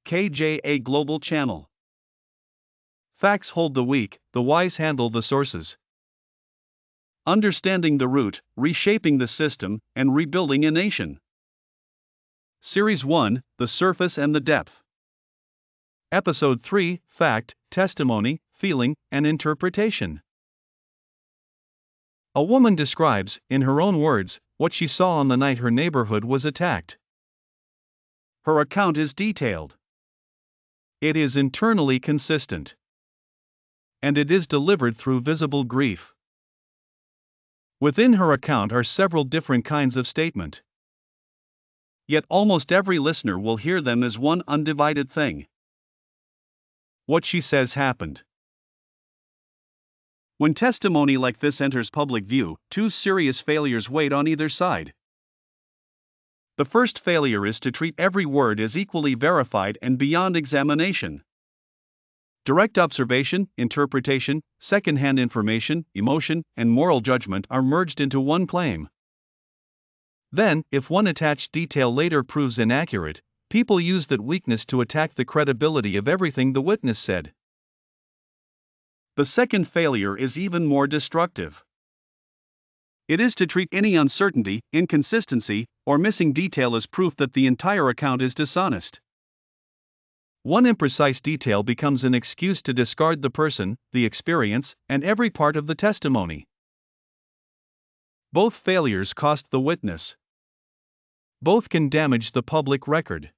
KJA Global Channel. Facts hold the weak, the wise handle the sources. Understanding the root, reshaping the system, and rebuilding a nation. Series 1, The Surface and the Depth. Episode 3, Fact, Testimony, Feeling, and Interpretation. A woman describes, in her own words, what she saw on the night her neighborhood was attacked. Her account is detailed. It is internally consistent. And it is delivered through visible grief. Within her account are several different kinds of statement. Yet almost every listener will hear them as one undivided thing. What she says happened. When testimony like this enters public view, two serious failures wait on either side. The first failure is to treat every word as equally verified and beyond examination. Direct observation, interpretation, second-hand information, emotion, and moral judgment are merged into one claim. Then, if one attached detail later proves inaccurate, people use that weakness to attack the credibility of everything the witness said. The second failure is even more destructive. It is to treat any uncertainty, inconsistency, or missing detail as proof that the entire account is dishonest. One imprecise detail becomes an excuse to discard the person, the experience, and every part of the testimony. Both failures cost the witness. Both can damage the public record.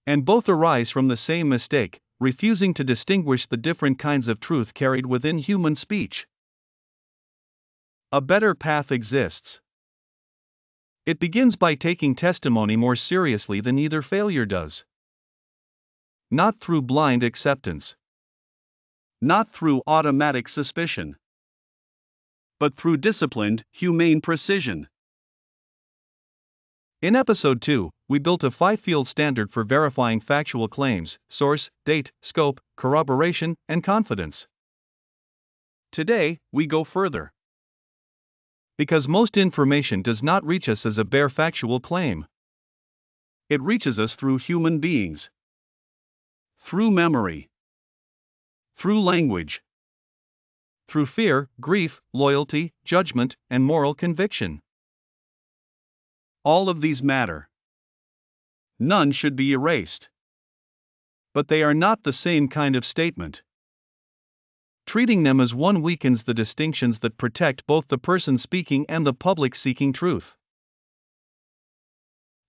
And both arise from the same mistake, refusing to distinguish the different kinds of truth carried within human speech. A better path exists. It begins by taking testimony more seriously than either failure does. Not through blind acceptance. Not through automatic suspicion. But through disciplined, humane precision. In Episode 2, we built a 5-field standard for verifying factual claims: source, date, scope, corroboration, and confidence. Today, we go further. Because most information does not reach us as a bare factual claim. It reaches us through human beings. Through memory. Through language. Through fear, grief, loyalty, judgment, and moral conviction. All of these matter. None should be erased. But they are not the same kind of statement. Treating them as one weakens the distinctions that protect both the person speaking and the public seeking truth.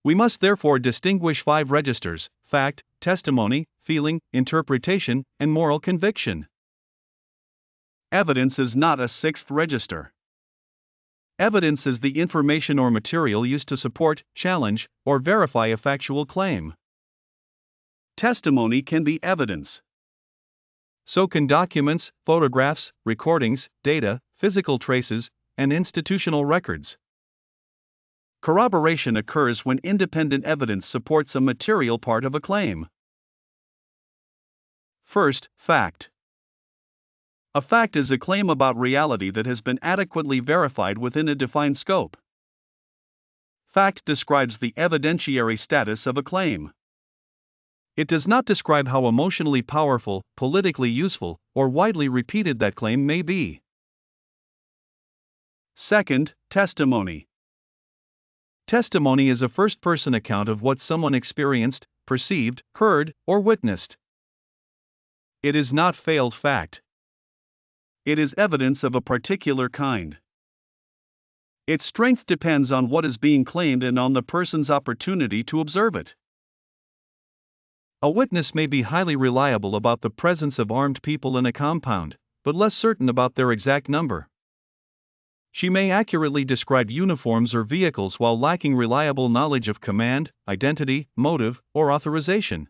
We must therefore distinguish 5 registers: fact, testimony, feeling, interpretation, and moral conviction. Evidence is not a 6th register. Evidence is the information or material used to support, challenge, or verify a factual claim. Testimony can be evidence. So can documents, photographs, recordings, data, physical traces, and institutional records. Corroboration occurs when independent evidence supports a material part of a claim. First, fact. A fact is a claim about reality that has been adequately verified within a defined scope. Fact describes the evidentiary status of a claim. It does not describe how emotionally powerful, politically useful, or widely repeated that claim may be. Second, testimony. Testimony is a first-person account of what someone experienced, perceived, heard, or witnessed. It is not failed fact. It is evidence of a particular kind. Its strength depends on what is being claimed and on the person's opportunity to observe it. A witness may be highly reliable about the presence of armed people in a compound, but less certain about their exact number. She may accurately describe uniforms or vehicles while lacking reliable knowledge of command, identity, motive, or authorization.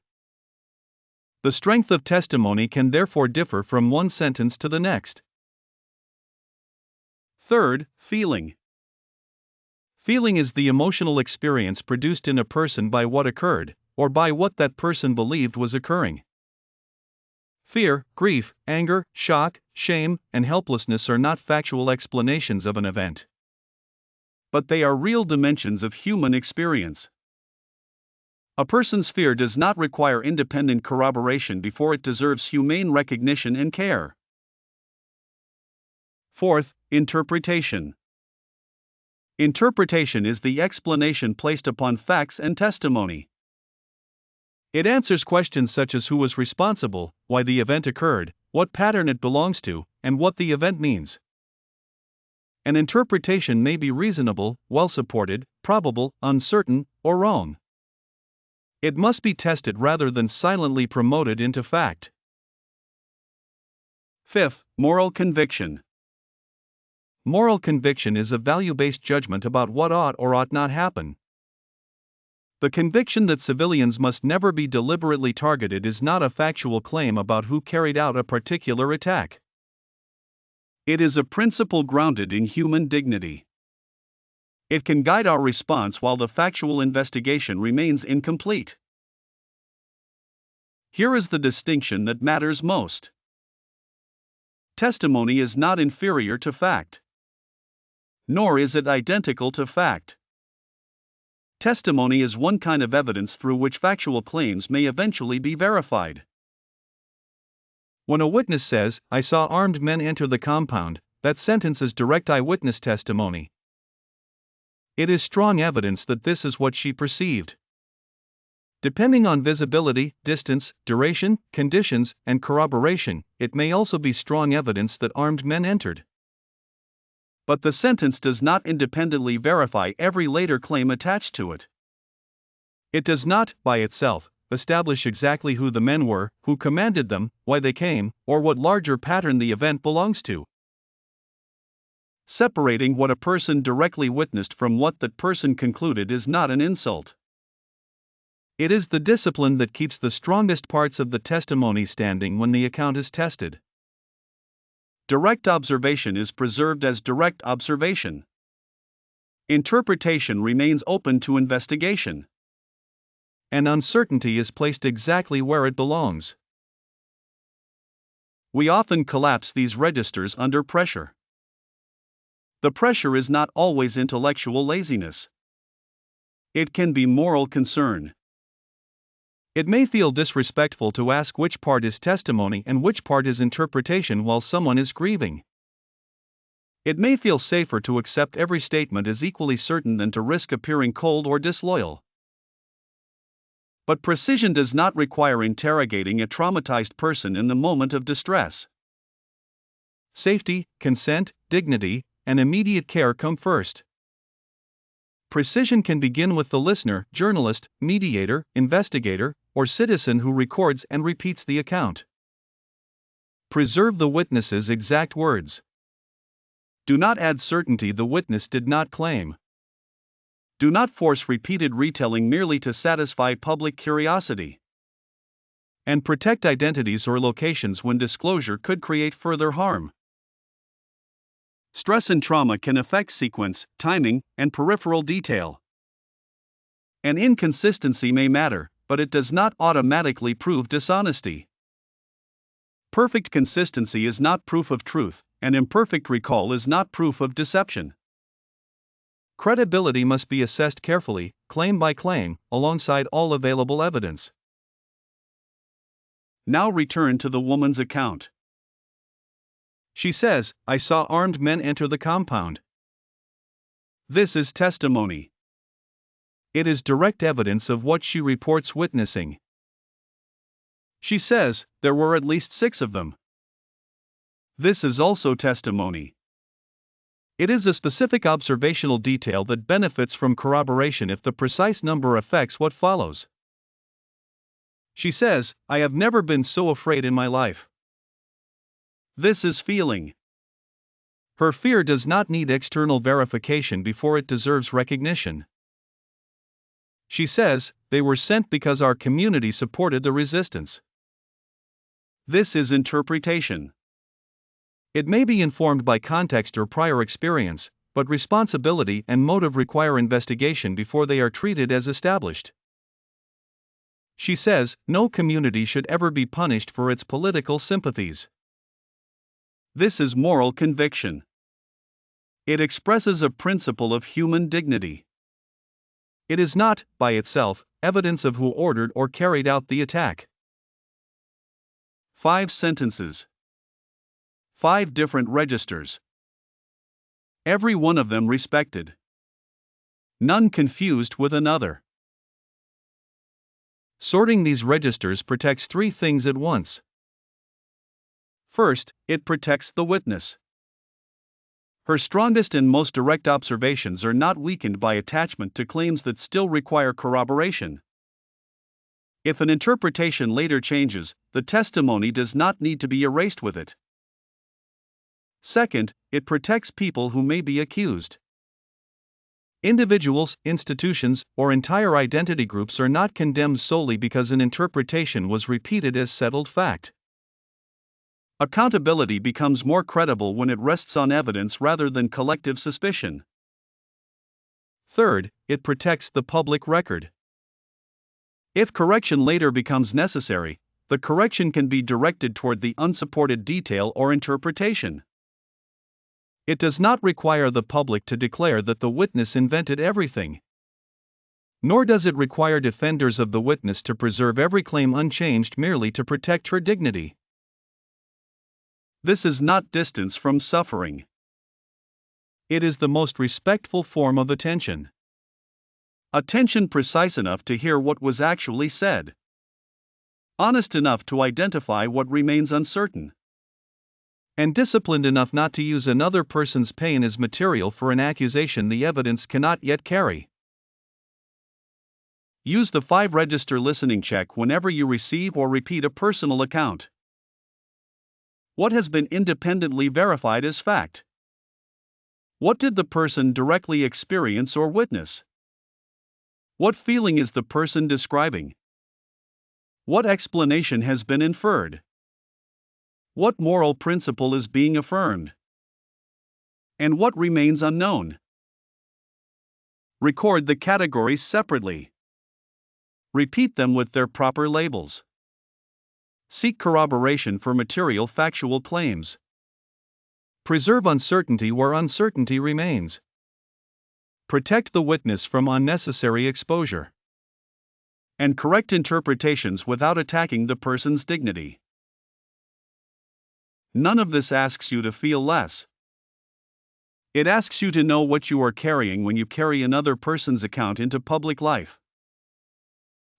The strength of testimony can therefore differ from one sentence to the next. Third, feeling. Feeling is the emotional experience produced in a person by what occurred, or by what that person believed was occurring. Fear, grief, anger, shock, shame, and helplessness are not factual explanations of an event. But they are real dimensions of human experience. A person's fear does not require independent corroboration before it deserves humane recognition and care. Fourth, interpretation. Interpretation is the explanation placed upon facts and testimony. It answers questions such as who was responsible, why the event occurred, what pattern it belongs to, and what the event means. An interpretation may be reasonable, well supported, probable, uncertain, or wrong. It must be tested rather than silently promoted into fact. Fifth, moral conviction. Moral conviction is a value-based judgment about what ought or ought not happen. The conviction that civilians must never be deliberately targeted is not a factual claim about who carried out a particular attack. It is a principle grounded in human dignity. It can guide our response while the factual investigation remains incomplete. Here is the distinction that matters most. Testimony is not inferior to fact, nor is it identical to fact. Testimony is one kind of evidence through which factual claims may eventually be verified. When a witness says, "I saw armed men enter the compound," that sentence is direct eyewitness testimony. It is strong evidence that this is what she perceived. Depending on visibility, distance, duration, conditions, and corroboration, it may also be strong evidence that armed men entered. But the sentence does not independently verify every later claim attached to it. It does not, by itself, establish exactly who the men were, who commanded them, why they came, or what larger pattern the event belongs to. Separating what a person directly witnessed from what that person concluded is not an insult. It is the discipline that keeps the strongest parts of the testimony standing when the account is tested. Direct observation is preserved as direct observation. Interpretation remains open to investigation. And uncertainty is placed exactly where it belongs. We often collapse these registers under pressure. The pressure is not always intellectual laziness. It can be moral concern. It may feel disrespectful to ask which part is testimony and which part is interpretation while someone is grieving. It may feel safer to accept every statement as equally certain than to risk appearing cold or disloyal. But precision does not require interrogating a traumatized person in the moment of distress. Safety, consent, dignity, and immediate care come first. Precision can begin with the listener, journalist, mediator, investigator, or citizen who records and repeats the account. Preserve the witness's exact words. Do not add certainty the witness did not claim. Do not force repeated retelling merely to satisfy public curiosity. And protect identities or locations when disclosure could create further harm. Stress and trauma can affect sequence, timing, and peripheral detail. An inconsistency may matter, but it does not automatically prove dishonesty. Perfect consistency is not proof of truth, and imperfect recall is not proof of deception. Credibility must be assessed carefully, claim by claim, alongside all available evidence. Now return to the woman's account. She says, "I saw armed men enter the compound." This is testimony. It is direct evidence of what she reports witnessing. She says, "There were at least 6 of them." This is also testimony. It is a specific observational detail that benefits from corroboration if the precise number affects what follows. She says, "I have never been so afraid in my life." This is feeling. Her fear does not need external verification before it deserves recognition. She says, "They were sent because our community supported the resistance." This is interpretation. It may be informed by context or prior experience, but responsibility and motive require investigation before they are treated as established. She says, "No community should ever be punished for its political sympathies." This is moral conviction. It expresses a principle of human dignity. It is not, by itself, evidence of who ordered or carried out the attack. 5 sentences. 5 different registers. Every one of them respected. None confused with another. Sorting these registers protects 3 things at once. First, it protects the witness. Her strongest and most direct observations are not weakened by attachment to claims that still require corroboration. If an interpretation later changes, the testimony does not need to be erased with it. Second, it protects people who may be accused. Individuals, institutions, or entire identity groups are not condemned solely because an interpretation was repeated as settled fact. Accountability becomes more credible when it rests on evidence rather than collective suspicion. Third, it protects the public record. If correction later becomes necessary, the correction can be directed toward the unsupported detail or interpretation. It does not require the public to declare that the witness invented everything. Nor does it require defenders of the witness to preserve every claim unchanged merely to protect her dignity. This is not distance from suffering. It is the most respectful form of attention. Attention precise enough to hear what was actually said. Honest enough to identify what remains uncertain. And disciplined enough not to use another person's pain as material for an accusation the evidence cannot yet carry. Use the 5-register listening check whenever you receive or repeat a personal account. What has been independently verified as fact? What did the person directly experience or witness? What feeling is the person describing? What explanation has been inferred? What moral principle is being affirmed? And what remains unknown? Record the categories separately. Repeat them with their proper labels. Seek corroboration for material factual claims. Preserve uncertainty where uncertainty remains. Protect the witness from unnecessary exposure. And correct interpretations without attacking the person's dignity. None of this asks you to feel less. It asks you to know what you are carrying when you carry another person's account into public life.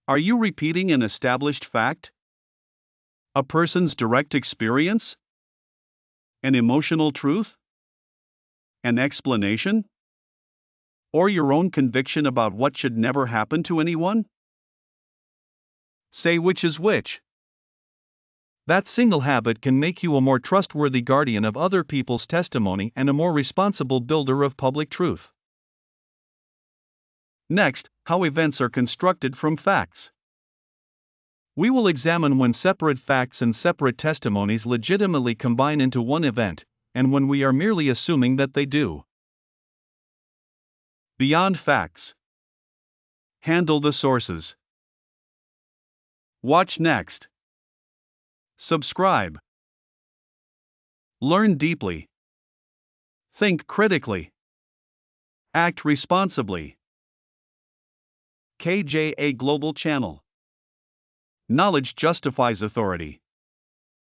Are you repeating an established fact? A person's direct experience? An emotional truth? An explanation? Or your own conviction about what should never happen to anyone? Say which is which. That single habit can make you a more trustworthy guardian of other people's testimony and a more responsible builder of public truth. Next, how events are constructed from facts. We will examine when separate facts and separate testimonies legitimately combine into one event, and when we are merely assuming that they do. Beyond facts. Handle the sources. Watch next. Subscribe. Learn deeply. Think critically. Act responsibly. KJA Global Channel. Knowledge justifies authority.